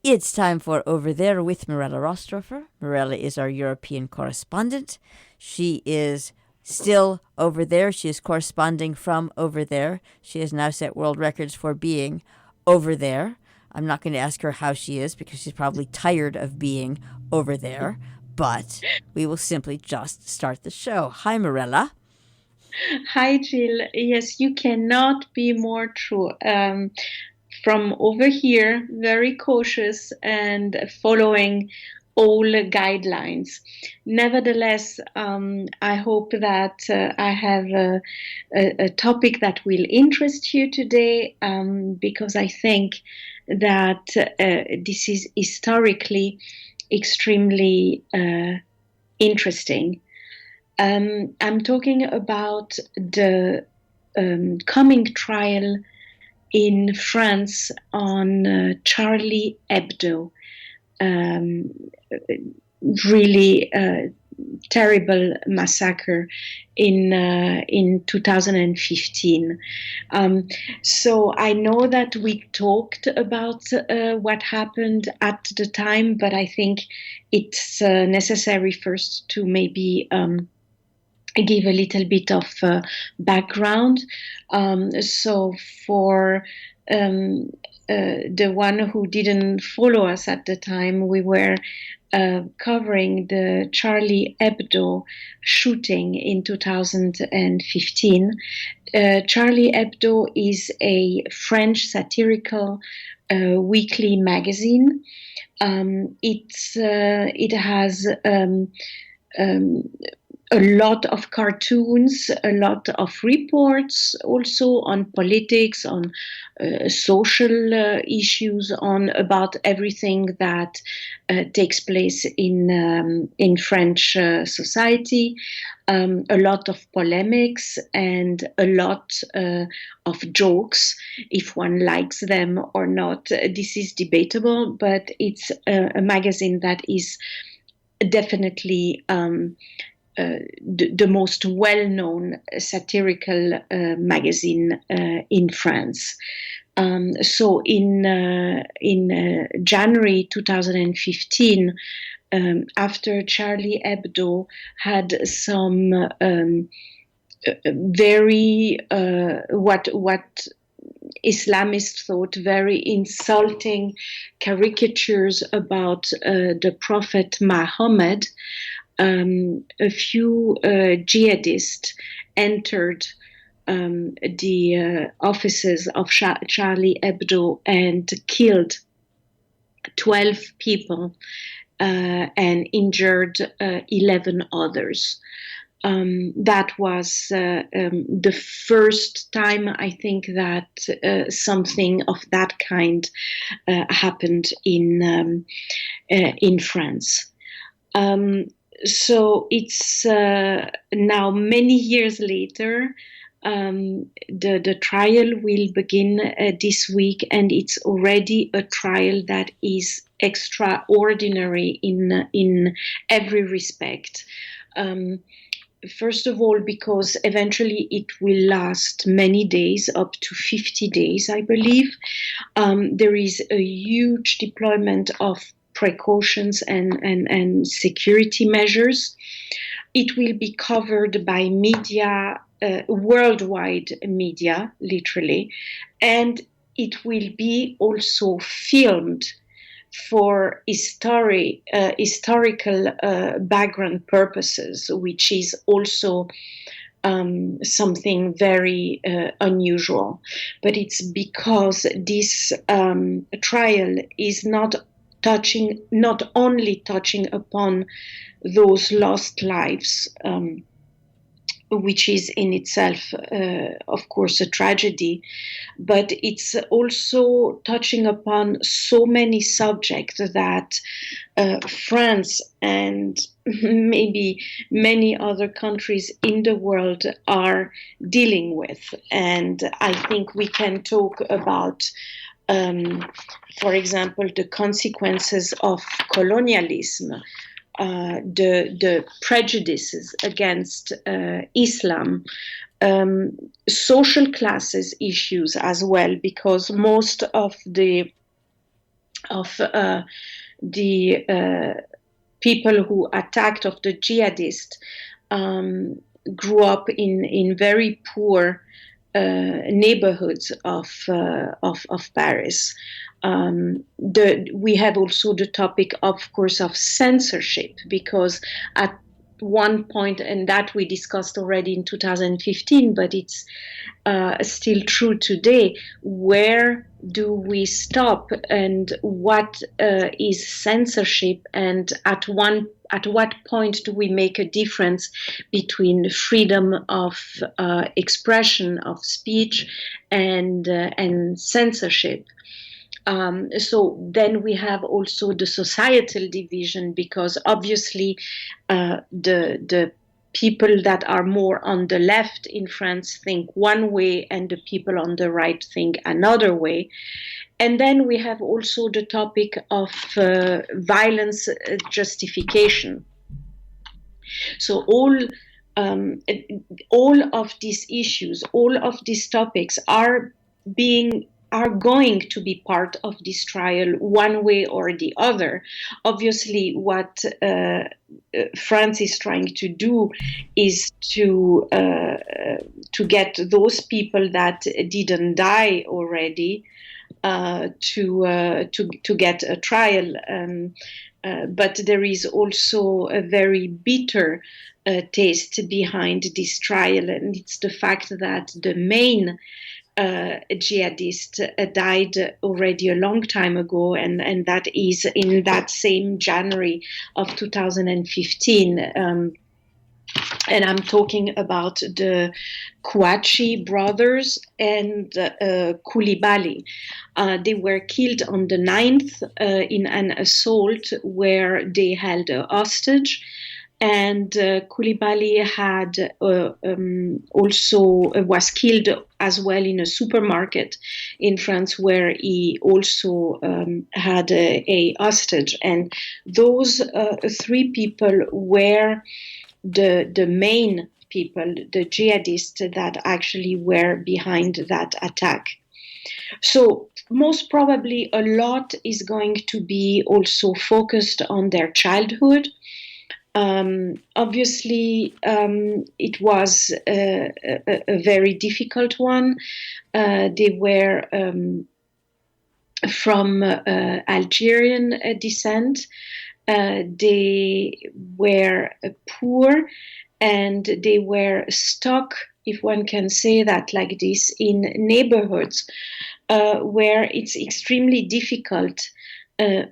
It's time for Over There with Mirella Rastorfer. Mirella is our European correspondent. She is still over there. She is corresponding from over there. She has now set world records for being over there. I'm not going to ask her how she is because she's probably tired of being over there, but we will simply just start the show. Hi, Mirella. Hi, Jill. Yes, you cannot be more true. From over here, very cautious and following all guidelines. Nevertheless, I hope that I have a topic that will interest you today because I think that this is historically extremely interesting. I'm talking about the coming trial in France on Charlie Hebdo. Um, really terrible massacre in 2015. So I know that we talked about what happened at the time, but I think it's necessary first to maybe give a little bit of background. So for the one who didn't follow us at the time, we were covering the Charlie Hebdo shooting in 2015. Charlie Hebdo is a French satirical weekly magazine. It has a lot of cartoons, a lot of reports also on politics, on social issues, on about everything that takes place in French society. A lot of polemics and a lot of jokes, if one likes them or not. This is debatable, but it's a magazine that is definitely the most well-known satirical magazine in France. So in January 2015, after Charlie Hebdo had some very what Islamists thought very insulting caricatures about the Prophet Muhammad, a few jihadists entered the offices of Charlie Hebdo and killed 12 people and injured 11 others. That was the first time I think that something of that kind happened in France. So it's now many years later. The trial will begin this week, and it's already a trial that is extraordinary in every respect. First of all, because eventually it will last many days, up to 50 days, I believe. There is a huge deployment of precautions and security measures. It will be covered by media, worldwide media, literally, and it will be also filmed for historical background purposes, which is also something very unusual. But it's because this trial is not only touching upon those lost lives, which is in itself, of course, a tragedy, but it's also touching upon so many subjects that France and maybe many other countries in the world are dealing with. And I think we can talk about for example, the consequences of colonialism, the prejudices against Islam, social classes issues as well, because most of the of the people who attacked, of the jihadists, grew up in very poor neighborhoods of Paris. We have also the topic, of course, of censorship, because at one point, and that we discussed already in 2015, but it's still true today, where do we stop, and what is censorship, and at what point do we make a difference between freedom of expression, of speech, and censorship? So then we have also the societal division, because obviously the people that are more on the left in France think one way, and the people on the right think another way. And then we have also the topic of violence justification. So all of these issues, all of these topics are going to be part of this trial one way or the other. Obviously, what France is trying to do is to get those people that didn't die already to get a trial. But there is also a very bitter taste behind this trial, and it's the fact that the main jihadist died already a long time ago, and that is in that same January of 2015. And I'm talking about the Kouachi brothers and Koulibaly. They were killed on the 9th in an assault where they held a hostage. And Koulibaly had also was killed as well in a supermarket in France, where he also had a hostage. And those three people were the main people, the jihadists that actually were behind that attack. So most probably a lot is going to be also focused on their childhood. Obviously, it was a very difficult one. They were from Algerian descent. They were poor, and they were stuck, if one can say that like this, in neighborhoods where it's extremely difficult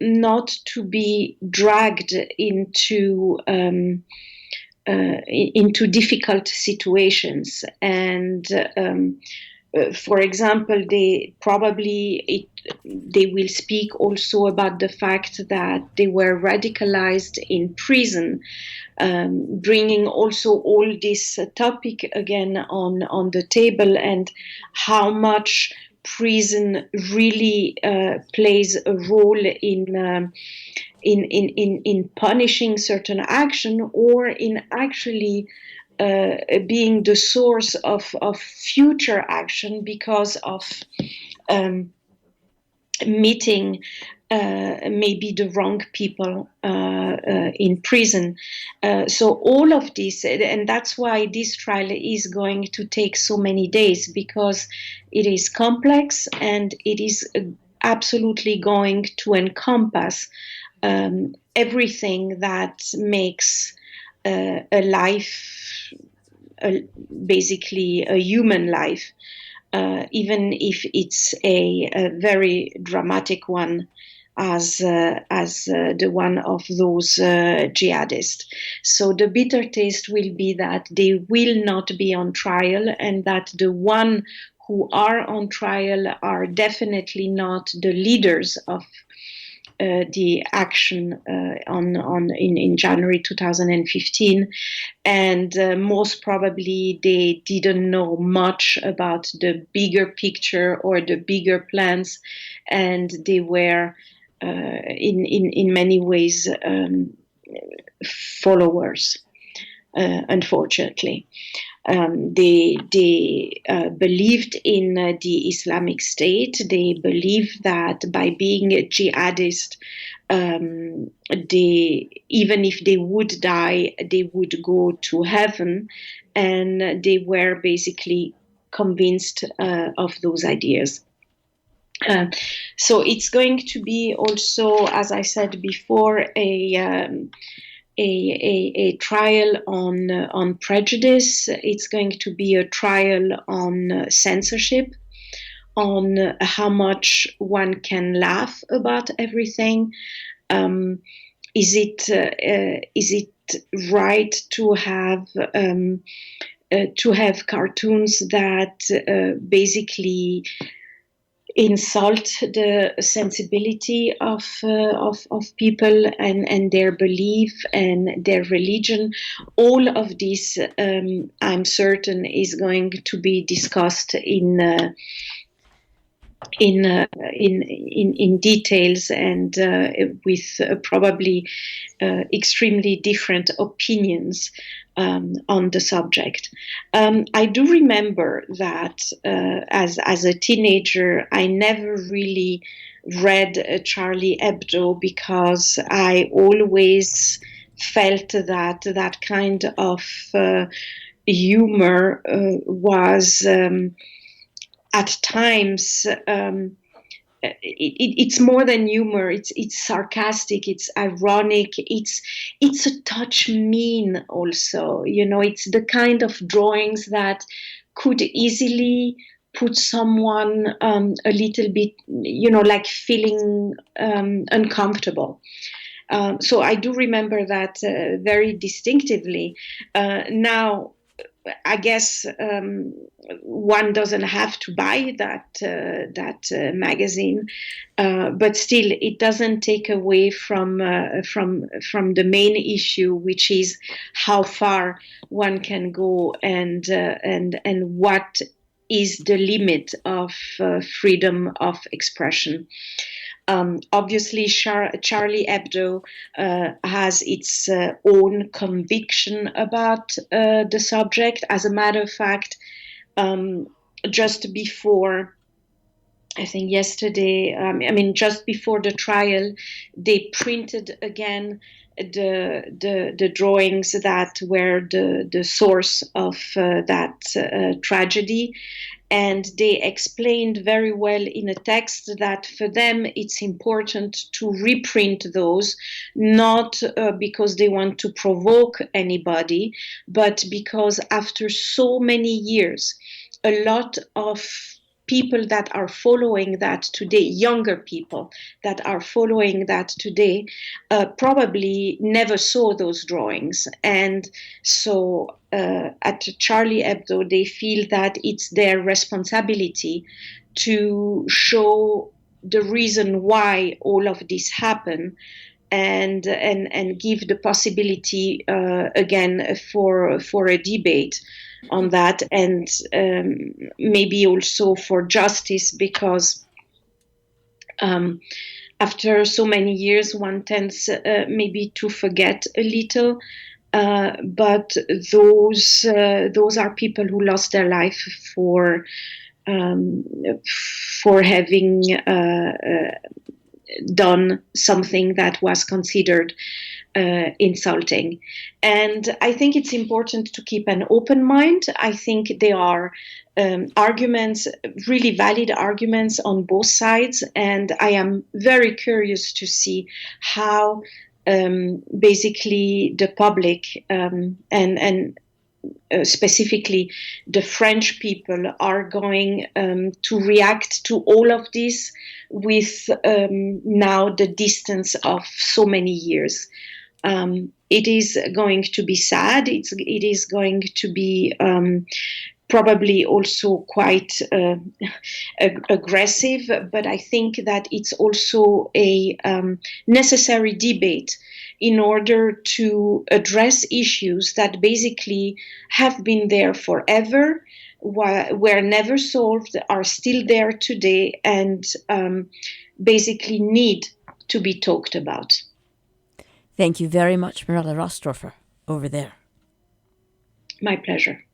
not to be dragged into difficult situations. And for example, they will speak also about the fact that they were radicalized in prison, bringing also all this topic again on the table, and how much prison really plays a role in punishing certain action, or in actually being the source of future action, because of meeting maybe the wrong people in prison. So all of this, and that's why this trial is going to take so many days, because it is complex, and it is absolutely going to encompass everything that makes a life, basically a human life, even if it's a very dramatic one, as the one of those jihadists. So the bitter taste will be that they will not be on trial, and that the one who are on trial are definitely not the leaders of the action in January 2015, and most probably they didn't know much about the bigger picture or the bigger plans, and they were in many ways followers, unfortunately. They believed in the Islamic State. They believed that by being a jihadist, even if they would die, they would go to heaven, and they were basically convinced of those ideas. So it's going to be also, as I said before, a trial on prejudice. It's going to be a trial on censorship, on how much one can laugh about everything. Is it right to have cartoons that basically insult the sensibility of people and their belief and their religion? All of this, I'm certain, is going to be discussed in details, and with probably extremely different opinions on the subject. I do remember that as a teenager, I never really read Charlie Hebdo, because I always felt that that kind of humor was at times it's more than humor. It's sarcastic. It's ironic. It's a touch mean also. It's the kind of drawings that could easily put someone a little bit, like feeling uncomfortable. So I do remember that very distinctively. Now, I guess one doesn't have to buy that magazine, but still, it doesn't take away from the main issue, which is how far one can go, and what is the limit of freedom of expression. Obviously, Charlie Hebdo has its own conviction about the subject. As a matter of fact, just before, I think yesterday, just before the trial, they printed again the drawings that were the source of that tragedy. And they explained very well in a text that for them it's important to reprint those, not because they want to provoke anybody, but because after so many years, a lot of people that are following that today, younger people that are following that today, probably never saw those drawings. And so at Charlie Hebdo, they feel that it's their responsibility to show the reason why all of this happened, and give the possibility again for a debate on that, and maybe also for justice, because after so many years, one tends maybe to forget a little. But those are people who lost their life for having done something that was considered insulting. And I think it's important to keep an open mind. I think there are arguments, really valid arguments on both sides, and I am very curious to see how basically the public and specifically the French people are going to react to all of this with now the distance of so many years. It is going to be sad. It is going to be probably also quite aggressive, but I think that it's also a necessary debate in order to address issues that basically have been there forever, were never solved, are still there today, and basically need to be talked about. Thank you very much, Mirella Rastorfer, over there. My pleasure.